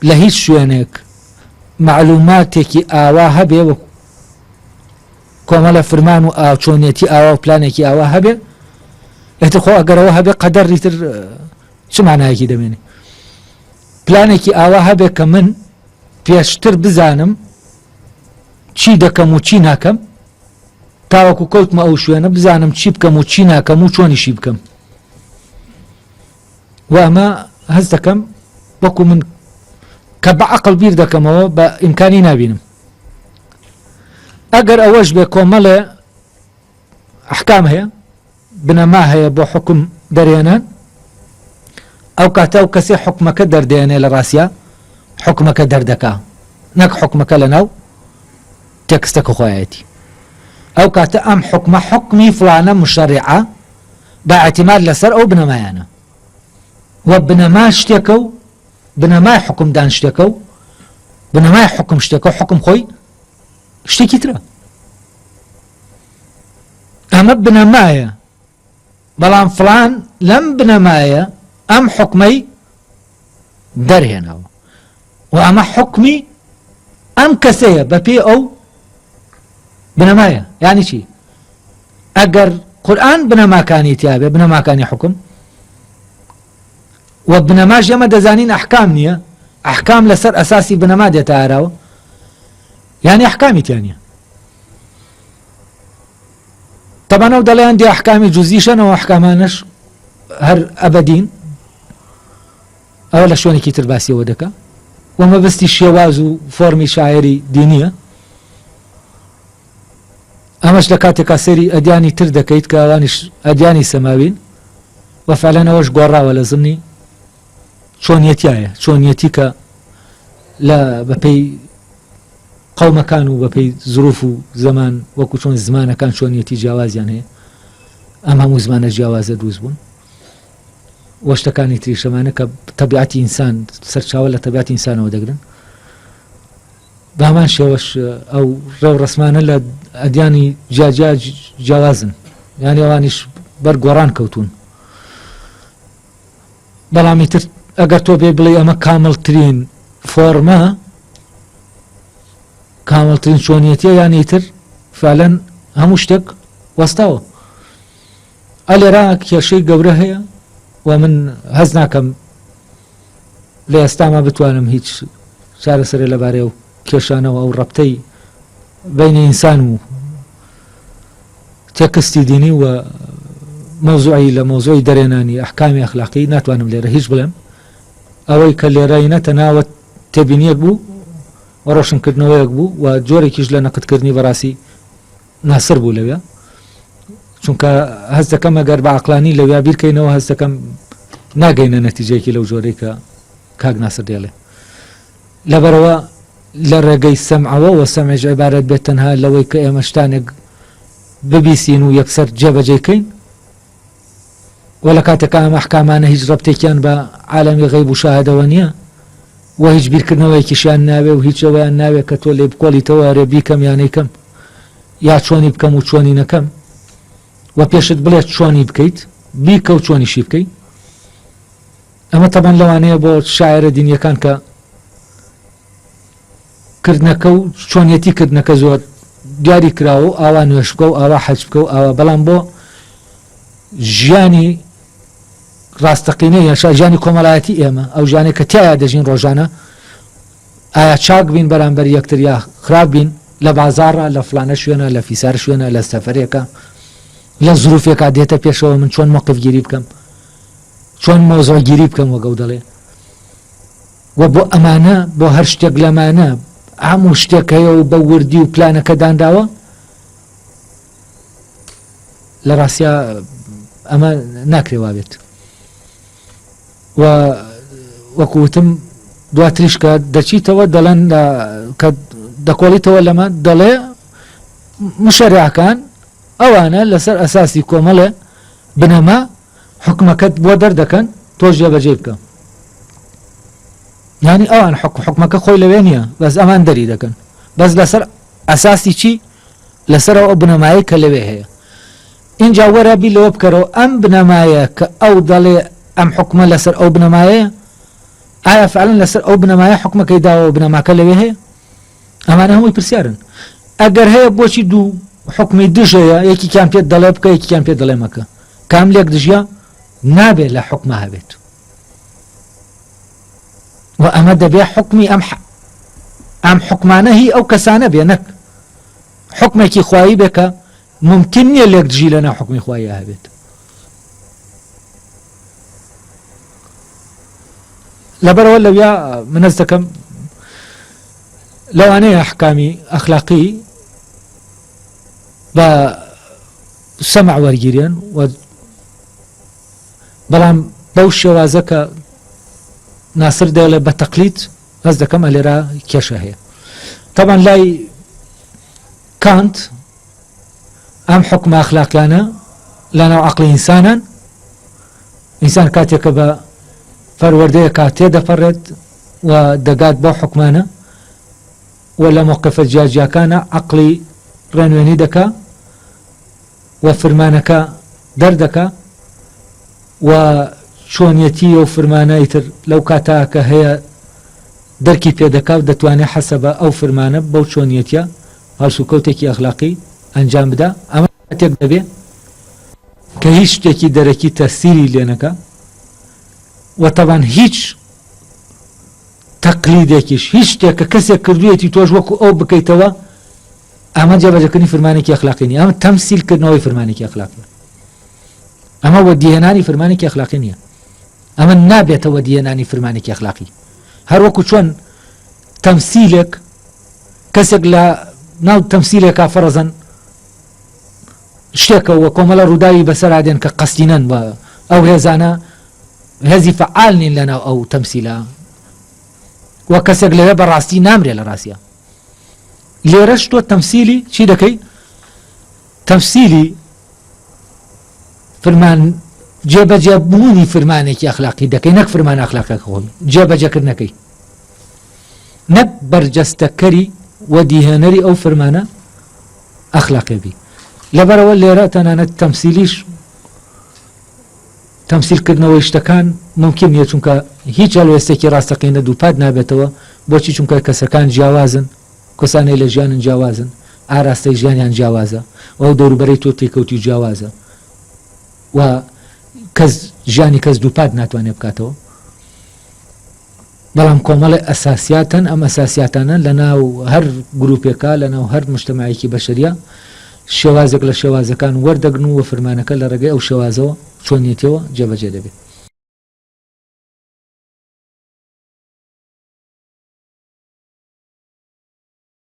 لە هیچ شوێنێک معلوماتێکی ئاوا هەبێ و کۆمەڵە فرمان و ئاوچۆنێتی ئاوا و پلانێکی ئاوا هەبێ ئێتر خۆ ئەگەرەوە هەبێ قەدەری تر چ مانایەکی دەمێنێ پلانێکی ئاوا هەبێ کە من پێشتر بزانم چی دەکەم و چی ناکەم تاوەکو کەوتمە ئەو شوێنە بزانم چی بکەم و چی ناکەم و چۆنیشی بکەم و ئەمە هەست دەکەم وەکو من کە بە عەقڵ بیر دەکەمەوە بە ئیمکانی نابینم ئەگەر ئەوەش بێ کۆمەڵێ ئەحکام هەیە بنەما هەیە بۆ حکم دەرێنان ئەو کاتە ئەو کەسێ حکمەکە دەردێنێ لە ڕاستیە حکمەکە دەردەکا نەک حکمەکە لە ناو تێکستەکە خۆیەتی ئەو کاتە ئەم حکمە حکمی فلانە مشەریعە بە ئەعتیماد لەسەر ئەو بنەمایانە و بنەما شتێکە و بنەمای حکمدان شتێکە و بنەمای حکم شتێکە و حکم خۆی شتێکی ترە ئەمە بنەمایە بەڵام فلان لەم بنەمایە ئەم حکمەی دەرهێنەوە و ئەمە حکمی ئەم کەسەیە بە پێی ئەو بنەمایە یعنی چی ئەگەر قورئان بنەماکانی تیابێ بنەماکانی حکم و بنەماش ئێمە دەزانین ئەحکام نییە ئەحکام لەسەر ئەساسی بنەما دێتە ئاراوە یعنی ئەحکامی تیان نییە طبعا ئەو دەڵێن دی ئەحکامی جوزیشەنەوە ئەحکامانش هەر ئەبەدین ئەوە لە شوێنێکی تر باسیەوە دەکا و مەبەستی شێواز و فۆرمی شاعری دینیە ئەمەش لە کاتێکا سەری ئەدیانی تر دەکەیت کە ئەوانیش ئەدیانی سەماوین و فعلەن ئەوەش گۆڕاوە لە زمنی چۆنیەتیایە چۆنیەتی کە لە بەپێی قەومەکان و بەپێی زروف و زەمان وەکو چۆن زمانەکان چۆنیەتی جیاوازیان هەیە ئەم هەموو زمانە جیاوازە دروست بوون وە شتەکانی تریشەمانە کە تەبیعەتی ئینسان سەرچاوە لە تەبیعەتی ئینسانەوە دەگرن بە هەمان شێوەش ئەو ڕێو ڕەسمانە لە ئەدیانی جاجا جیاوازن یعنی ئەوانیش بەر گۆڕان کەوتون بەڵامی تر ئەگەر تۆ بێ بڵێ ئەمە کامڵترین فۆرمە کامڵترین چۆنیەتیە یانی تر فعلەن هەموو شتێک وەستاوە ئەلێرا کێشەی گەورە هەیە و من هەز ناکەم لە ئێستاما بتوانم هیچ چارەسەرێ لەبارەی ئەو کێشانەوە ئەو ڕەبتەی بەینە ئینسان و تێکستی دینی و مەوزوعی لە مەوزوعی دەرێنانی ئەحکامی ئەخلاقی ناتوانم لێرە هیچ بڵێم ئەوەی کە لێرەینە تەناوە تێبینیەک بوو و ڕۆشنکردنەوەیەک بوو و جۆرێکیش لە نەقدکردنی بەڕاستی ناسر بوو لەوێ چونکە هەست دەکەم ئەگەر بە عەقلانی لەوێ بیرکەینەوە هەست دەکەم ناگەینە نەتیجەیەکی لەو جۆرەی کە کاک ناسر دێڵێ لەبەرەوە لە ڕێگەی سەمعەوە و سەمعش عیبارەت بێت تەنها لەوەی کە ئێمە شتانێک ببیسین و یەکسەر جێبەجێکەین و لە کاتێکە ئەم ئەحکامانە هیچ ڕەبتێکیان بە عالەمی غەیب و شاهدەوە نییە و هیچ بیرکردنەوەیەکیشیان ناوێ و هیچ ئەوەیان ناوێت کە تۆ لێ بکۆڵیتەوە ئەرێ بیکەم یانەی کەم یا چۆنی بکەم و چۆنی نەکەم و پێشت بڵێت چۆنی بکەیت بیکە و چۆنیشی بکەیت. ئەمە تەبەن لەوانەیە بۆ شاعرە دینیەکان کە کردنەکە و چۆنیەتی کردنەکە زۆر دیاری کراوە و ئاوا نوێش بکە و ئاوا حەج بکە و ئاوا، بەڵام بۆ ژیانی ڕاستەقینەی یاشا ژیانی کۆمەڵایەتی ئێمە ئەو ژیانێک کە تایە دەژین ڕۆژانە، ئایا چاک بین بەرامبەر یەکتر یا خراپ بین لە بازاڕە، لە فلانە شوێنە، لە فیسار شوێنە، لە سەفەرێکە، لە زروفێکا دێتە پێشەوە من چۆن موقفگیری بکەم، چۆن مۆزۆگیری بکەم وەگەو دەڵێ. و بۆ ئەمانە بۆ هەر شتێک لەمانە هەموو شتێک هەیە و بە وردی و پلانەکە دانراوە، لە ڕاستیا ئەمە ناکرێوا بێت. و وەکوتم دواتریش کە دەچیتەوە دەڵێن کە دەکۆڵیتەوە لەمە دەڵێ مشەریعەکان ئەوانە لەسەر ئەساسی کۆمەڵێ بنەما حکومەکەت بۆ دەردەکەن تۆ جێبەجێ بکە. یعنی ئەوان حکومەکە خۆی لەوێ نییە، بەس ئەمان دەری دەکەن، بەس لەسەر ئەساسی چی؟ لەسەر ئەو بنەمایی کە لەوێ هەیە. اینجا وەرە بی لەوە بکەرەوە ئەم بنەمایە کە ئەو دەڵێ ئەم حکومە لەسەر ئەو بنەمایە، ئایا فعلەن لەسەر ئەو بنەمایە حکومەکەی داوە و بنەماکە لەوێ هەیە؟ ئەمانە هەمووی پرسیارن. ئەگەر هەیە بۆچی دوو حکمی دژ هەیە، یەکیان پێت دەڵێ بکە یەکیان پێت دەڵێ مەکە، کام لێک دژە نابێت لە حکمە هەبێت. و ئەمە دەبێ حکمی ئەم حکمانە هی ئەو کەسانە بێ، نەک حکمێکی خوایی بێ کە ممکن نییە لێک دژی لەنا حکمی خوایی هەبێت. لەبەرەوە لەویا منەز دەکەم لەوانەیە ئەحکامی ئەخلاقی بە سەمع وەرگیرێن، و بەڵام بەو شێوازە کە ناسر دەڵێ بە تەقلید هەست دەکەم ئەلێرا کێشە هەیە. طبعا لای کانت ئەم حکمە ئەخلاقیانە لەناو عەقڵی ئینسانن، ئینسان کاتێکە بە فەروەردەیەکە تێدەپەڕێت و دەگات بۆ حکمانە و لە موقفە جیاجیاکانە عەقڵی ڕێنوێنی دەکا و فرمانەکە دەردەکا و چۆنیەتی و فرمانەی تر لەو کاتاکە هەیە دەرکی پێدەکا و دەتوانێت حەسەبە ئەو فرمانە بەو چۆنیەتیە هەڵسوکەوتێکی ئەخلاقی ئەنجام بدا. ئەمە کاتێک دەبێ کە هیچ شتێکی دەرەکی تەسیری لێنەکە و تەبان هیچ تەقلیدێکیش هیچ شتێکە کەسێک کردوێتی تۆش وەکو ئەو بکەیتەوە، ئەمە جێبەجێکردنی فرمانێکی ئەخلاقی نیە، ئەمە تەمسیلکردنەوەی فرمانێکی ئەخلاقی، ئەمە وەدیهێنانی فرمانێکی ئەخلاقی نییە، ئەمە نابێتەوە دیهێنانی فرمانێکی ئەخلاقی. هەروەکو چۆن تەمسیلێک کەسێک لە ناو تەمسیلێکا فەرەزەن شتێکەوە کۆمەڵە ڕووداوی بەسەرادێن کە قەستینەن بە ئەو هێزانە هێزی فەعال نین لەناو ئەو تەمسیلە، و کەسێک لەوێ بەڕاستی نامرێ لە ڕاستیە. لێرەش تۆ تەمسیلی چی دەکەی؟ تەمسیلی فرمان جێبەجێبوونی فرمانێکی ئەخلاقی دەکەی، نەک فرمان ئەخلاقی خۆی جێبەجێکردنەکەی، نەک بەرجەستەکەری و دیهێنەری ئەو فرمانە ئەخلاقی بی. لەبەرەوە لێرە تەنانەت تەمسیلیش تەمسیلکردنەوەی شتەکان ممکن نییە، چونکە هیچ هەڵوێستێکی ڕاستەقینە دووپات نابێتەوە. بۆچی؟ چونکە کەسەکان جیاوازن، کەسانەی لە ژیانن جیاوازن، ئاراستەی ژیانیان جیاوازە و ئەو دەوروبەرەی تۆ تێکەوتی جیاوازە و کەس ژیانی کەس دووپات ناتوانێت بکاتەوە. بەڵام کۆمەڵی ئەساسیاتن، ئەم ئەساسیاتانە لە ناو هەر گروپێکە، لە ناو هەر مجتەماعێکی بەشەریە شێوازێک لە شێوازەکان وەردەگرن و فرمانەکە لە ڕێگەی ئەو شێوازەوە چۆنیەتەوە جێبەجێ دەبێت.